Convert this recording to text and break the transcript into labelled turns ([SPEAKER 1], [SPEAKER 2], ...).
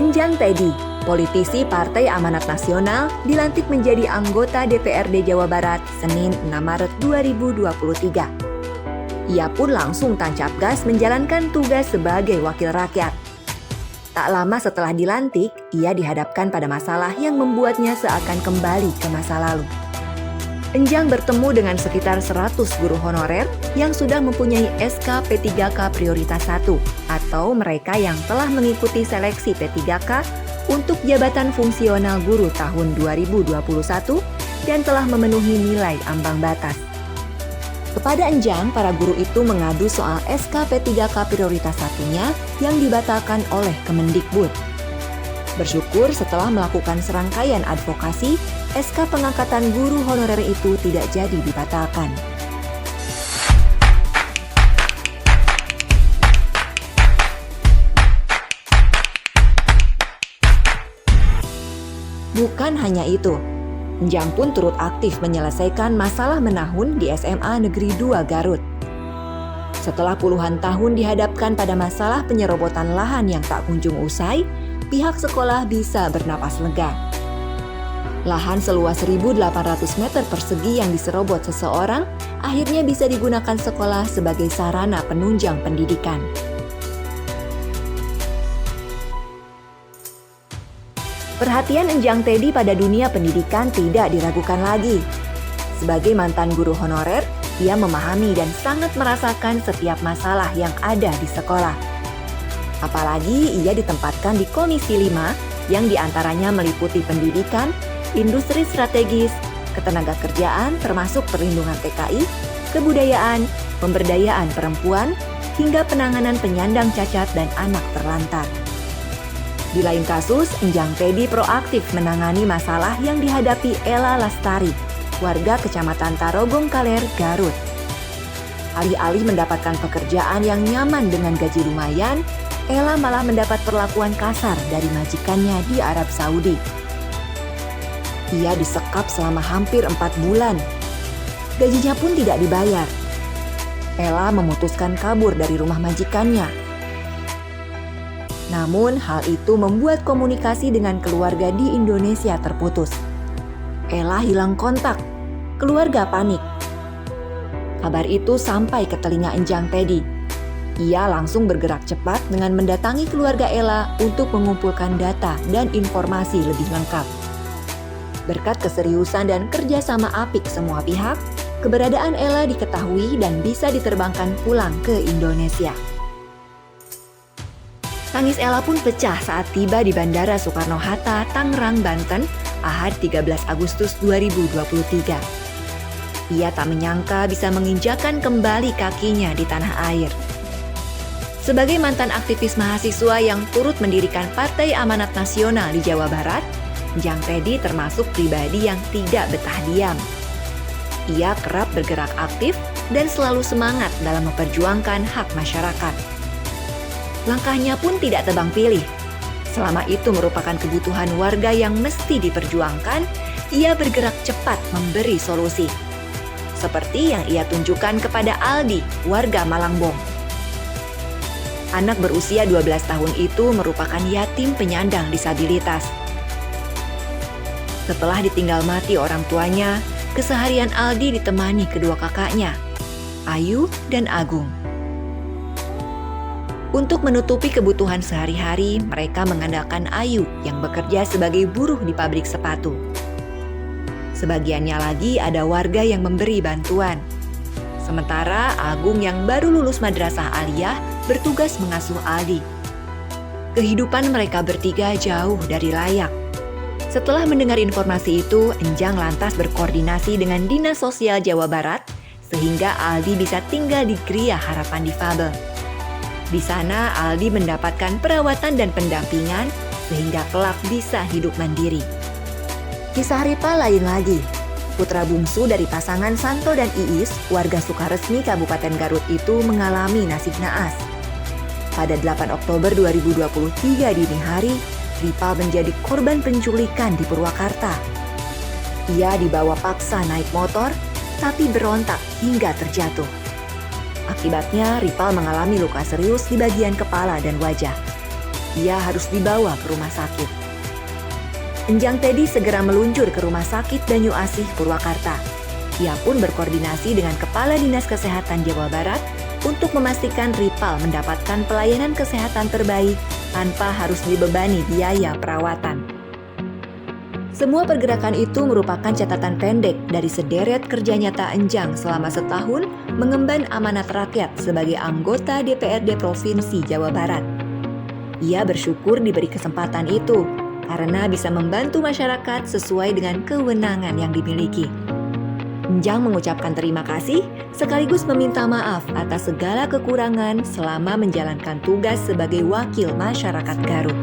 [SPEAKER 1] Enjang Teddy, politisi Partai Amanat Nasional, dilantik menjadi anggota DPRD Jawa Barat Senin 6 Maret 2023. Ia pun langsung tancap gas menjalankan tugas sebagai wakil rakyat. Tak lama setelah dilantik, ia dihadapkan pada masalah yang membuatnya seakan kembali ke masa lalu. Enjang bertemu dengan sekitar 100 guru honorer yang sudah mempunyai SK P3K Prioritas 1 atau mereka yang telah mengikuti seleksi P3K untuk jabatan fungsional guru tahun 2021 dan telah memenuhi nilai ambang batas. Kepada Enjang, para guru itu mengadu soal SK P3K Prioritas 1-nya yang dibatalkan oleh Kemendikbud. Bersyukur setelah melakukan serangkaian advokasi, SK pengangkatan guru honorer itu tidak jadi dibatalkan. Bukan hanya itu, Enjang pun turut aktif menyelesaikan masalah menahun di SMA Negeri 2 Garut. Setelah puluhan tahun dihadapkan pada masalah penyerobotan lahan yang tak kunjung usai, pihak sekolah bisa bernapas lega. Lahan seluas 1.800 meter persegi yang diserobot seseorang akhirnya bisa digunakan sekolah sebagai sarana penunjang pendidikan. Perhatian Enjang Teddy pada dunia pendidikan tidak diragukan lagi. Sebagai mantan guru honorer, ia memahami dan sangat merasakan setiap masalah yang ada di sekolah. Apalagi ia ditempatkan di Komisi 5 yang diantaranya meliputi pendidikan, industri strategis, ketenagakerjaan termasuk perlindungan TKI, kebudayaan, pemberdayaan perempuan, hingga penanganan penyandang cacat dan anak terlantar. Di lain kasus, Enjang Teddy proaktif menangani masalah yang dihadapi Ella Lastari, warga Kecamatan Tarogong Kaler, Garut. Alih-alih mendapatkan pekerjaan yang nyaman dengan gaji lumayan, Ella malah mendapat perlakuan kasar dari majikannya di Arab Saudi. Ia disekap selama hampir 4 bulan. Gajinya pun tidak dibayar. Ella memutuskan kabur dari rumah majikannya. Namun, hal itu membuat komunikasi dengan keluarga di Indonesia terputus. Ella hilang kontak. Keluarga panik. Kabar itu sampai ke telinga Enjang Teddy. Ia langsung bergerak cepat dengan mendatangi keluarga Ella untuk mengumpulkan data dan informasi lebih lengkap. Berkat keseriusan dan kerjasama apik semua pihak, keberadaan Ella diketahui dan bisa diterbangkan pulang ke Indonesia. Tangis Ella pun pecah saat tiba di Bandara Soekarno-Hatta, Tangerang, Banten, Ahad 13 Agustus 2023. Ia tak menyangka bisa menginjakan kembali kakinya di tanah air. Sebagai mantan aktivis mahasiswa yang turut mendirikan Partai Amanat Nasional di Jawa Barat, Enjang Teddy termasuk pribadi yang tidak betah diam. Ia kerap bergerak aktif dan selalu semangat dalam memperjuangkan hak masyarakat. Langkahnya pun tidak tebang pilih. Selama itu merupakan kebutuhan warga yang mesti diperjuangkan, ia bergerak cepat memberi solusi. Seperti yang ia tunjukkan kepada Aldi, warga Malangbong. Anak berusia 12 tahun itu merupakan yatim penyandang disabilitas. Setelah ditinggal mati orang tuanya, keseharian Aldi ditemani kedua kakaknya, Ayu dan Agung. Untuk menutupi kebutuhan sehari-hari, mereka mengandalkan Ayu yang bekerja sebagai buruh di pabrik sepatu. Sebagiannya lagi ada warga yang memberi bantuan. Sementara Agung yang baru lulus madrasah aliyah bertugas mengasuh Aldi. Kehidupan mereka bertiga jauh dari layak. Setelah mendengar informasi itu, Enjang lantas berkoordinasi dengan Dinas Sosial Jawa Barat sehingga Aldi bisa tinggal di Gria Harapan Difabel. Di sana Aldi mendapatkan perawatan dan pendampingan sehingga kelak bisa hidup mandiri. Kisah Ripa lain lagi. Putra bungsu dari pasangan Santo dan Iis, warga Sukaresmi Kabupaten Garut itu mengalami nasib naas. Pada 8 Oktober 2023 dini hari, Ripa menjadi korban penculikan di Purwakarta. Ia dibawa paksa naik motor, tapi berontak hingga terjatuh. Akibatnya, Ripa mengalami luka serius di bagian kepala dan wajah. ia harus dibawa ke rumah sakit. Enjang Teddy segera meluncur ke Rumah Sakit Banyu Asih, Purwakarta. Ia pun berkoordinasi dengan Kepala Dinas Kesehatan Jawa Barat untuk memastikan Ripal mendapatkan pelayanan kesehatan terbaik tanpa harus dibebani biaya perawatan. Semua pergerakan itu merupakan catatan pendek dari sederet kerja nyata Enjang selama setahun mengemban amanat rakyat sebagai anggota DPRD Provinsi Jawa Barat. Ia bersyukur diberi kesempatan itu karena bisa membantu masyarakat sesuai dengan kewenangan yang dimiliki. Enjang mengucapkan terima kasih sekaligus meminta maaf atas segala kekurangan selama menjalankan tugas sebagai wakil masyarakat Garut.